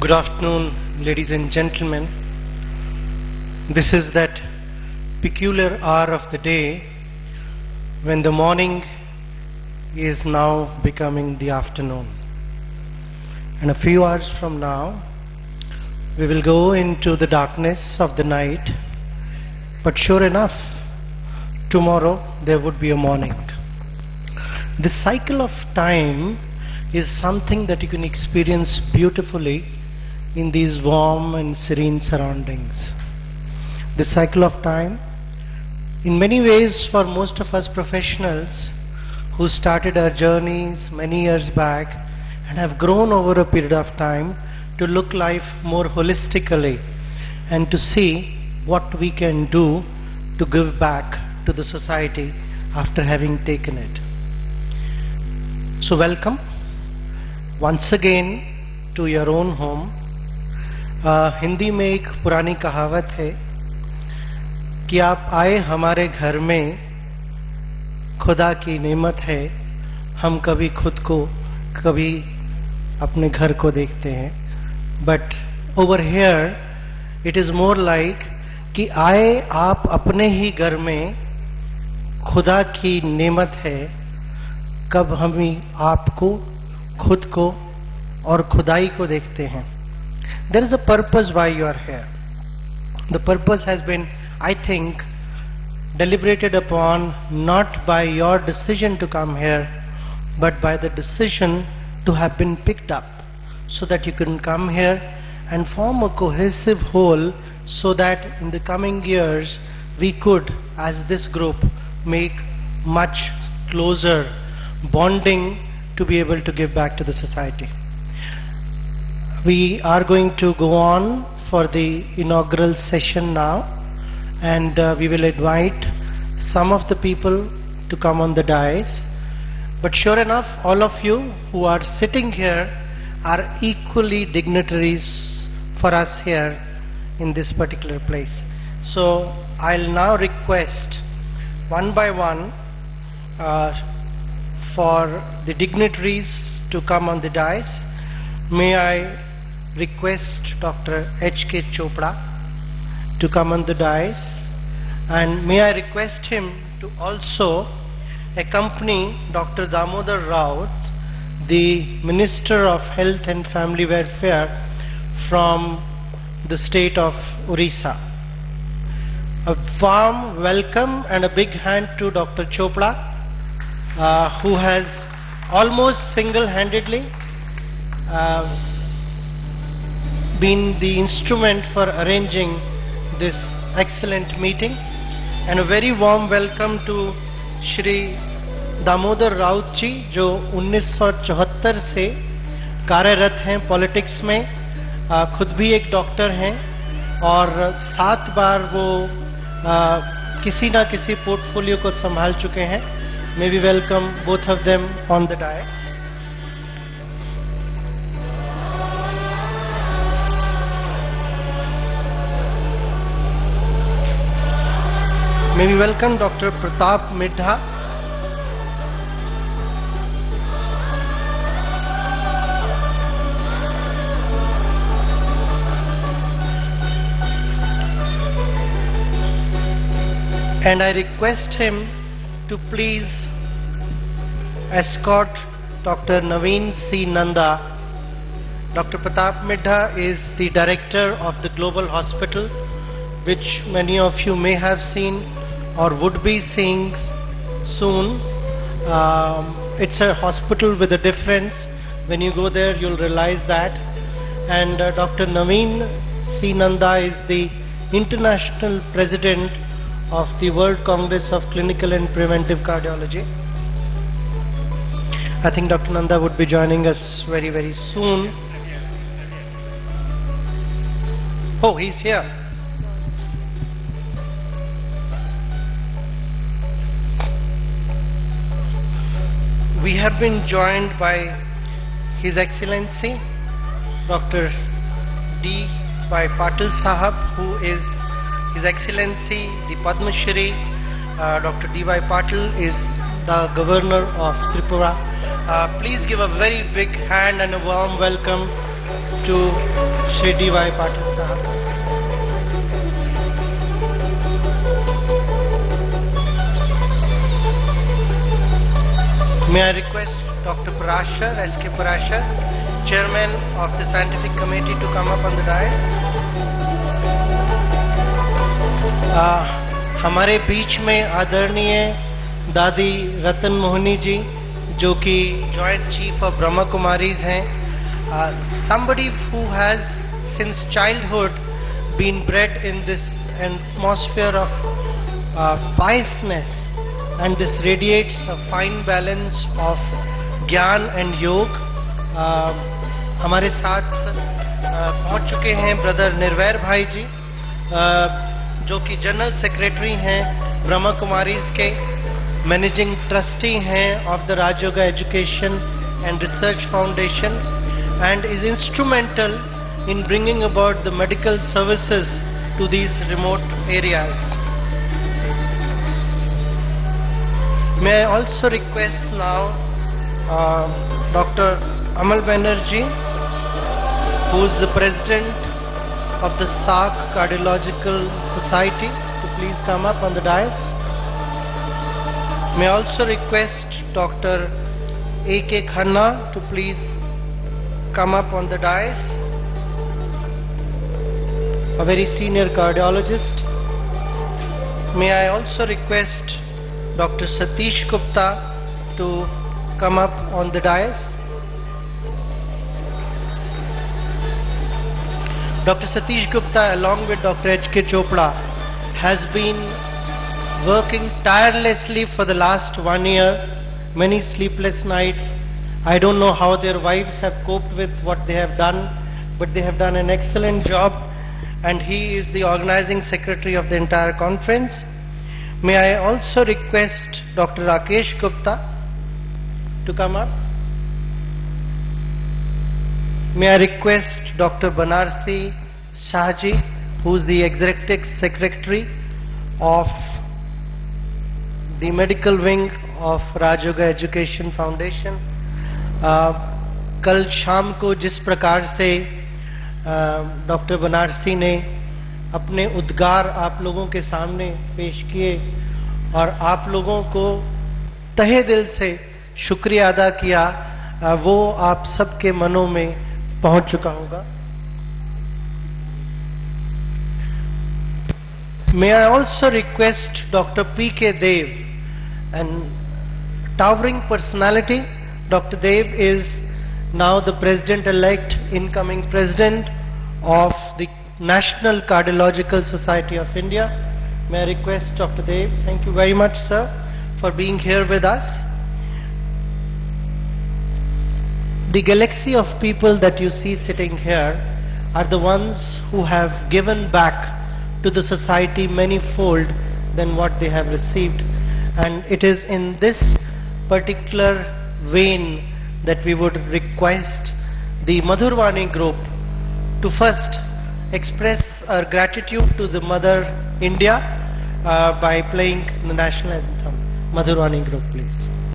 Good afternoon, ladies and gentlemen. This is that peculiar hour of the day when the morning is now becoming the afternoon. And a few hours from now, we will go into the darkness of the night. But sure enough, tomorrow there would be a morning. This cycle of time is something that you can experience beautifully in these warm and serene surroundings. The cycle of time, in many ways for most of us professionals who started our journeys many years back and have grown over a period of time to look life more holistically and to see what we can do to give back to the society after having taken it. So welcome once again to your own home. Hindi में एक पुरानी कहावत है कि आप आए हमारे घर में, खुदा की नेमत है, हम कभी खुद को कभी अपने घर को देखते हैं. But over here it is more like कि आए आप अपने ही घर में, खुदा की नेमत है, कब हम आपको, खुद को और खुदाई को देखते हैं. There is a purpose why you are here. The purpose has been, I think, deliberated upon not by your decision to come here, but by the decision to have been picked up, so that you can come here and form a cohesive whole, so that in the coming years we could, as this group, make much closer bonding to be able to give back to the society. We are going to go on for the inaugural session now, and we will invite some of the people to come on the dais. But sure enough, all of you who are sitting here are equally dignitaries for us here in this particular place. So I'll now request one by one for the dignitaries to come on the dais. May I request Dr. H.K. Chopra to come on the dais, and may I request him to also accompany Dr. Damodar Raut, the Minister of Health and Family Welfare from the state of Orissa. A warm welcome and a big hand to Dr. Chopra, who has almost single-handedly been the instrument for arranging this excellent meeting. And a very warm welcome to Shri Damodar Raut ji, जो 1974 से कार्यरत हैं politics में, खुद भी एक doctor हैं और 7 बार वो किसी ना किसी पोर्टफोलियो को संभाल चुके हैं. May we welcome both of them on the dais. May we welcome Dr. Pratap Midha. And I request him to please escort Dr. Naveen C. Nanda. Dr. Pratap Midha is the director of the Global Hospital, which many of you may have seen or would be seeing soon. It's a hospital with a difference. When you go there, you'll realize that. And Dr. Naveen C. Nanda is the international president of the World Congress of Clinical and Preventive Cardiology. I think Dr. Nanda would be joining us very, very soon. Oh, he's here. We have been joined by His Excellency Dr. D. Y. Patil Sahab, who is His Excellency the Padma Shri. Dr. D. Y. Patil is the Governor of Tripura. Please give a very big hand and a warm welcome to Shri D.Y. Patil Sahab. May I request Dr. Parashar, S.K. Parashar, Chairman of the Scientific Committee, to come up on the dais. हमारे बीच में आदरणीय दादी रतन मोहनी जी, जो कि joint chief of Brahma Kumaris हैं, somebody who has since childhood been bred in this atmosphere of piousness, and this radiates a fine balance of ज्ञान and योग. हमारे साथ पहुंच चुके हैं ब्रदर निर्वैर भाई जी, जो कि जनरल सेक्रेटरी हैं ब्रह्मा कुमारीज के, मैनेजिंग ट्रस्टी हैं of the Rajyoga education and research foundation, and is instrumental in bringing about the medical services to these remote areas. May I also request now Dr. Amal Banerjee, who is the president of the SARC Cardiological Society, to please come up on the dais. May I also request Dr. A.K. Khanna to please come up on the dais, a very senior cardiologist. May I also request Dr. Satish Gupta to come up on the dais. Dr. Satish Gupta, along with Dr. H.K. Chopra, has been working tirelessly for the last 1 year, many sleepless nights. I don't know how their wives have coped with what they have done, but they have done an excellent job. And he is the organizing secretary of the entire conference. May I also request Dr. Rakesh Gupta to come up. May I request Dr. Banarsi Shahji, who is the executive secretary of the medical wing of Rajyoga Education Foundation. कल शाम को जिस प्रकार से doctor Banarasi ने अपने उद्गार आप लोगों के सामने पेश किए और आप लोगों को तहे दिल से शुक्रिया अदा किया, वो आप सबके मनों में पहुंच चुका होगा. May I also request Dr. P.K. Dev, an towering personality. Dr. Dev is now the President-elect, incoming President of the National Cardiological Society of India. May I request Dr. Dev? Thank you very much, sir, for being here with us. The galaxy of people that you see sitting here are the ones who have given back to the society many-fold than what they have received. And it is in this particular vein that we would request the Madhurvani group to first express our gratitude to the Mother India by playing the national anthem. Madhurvani group, please.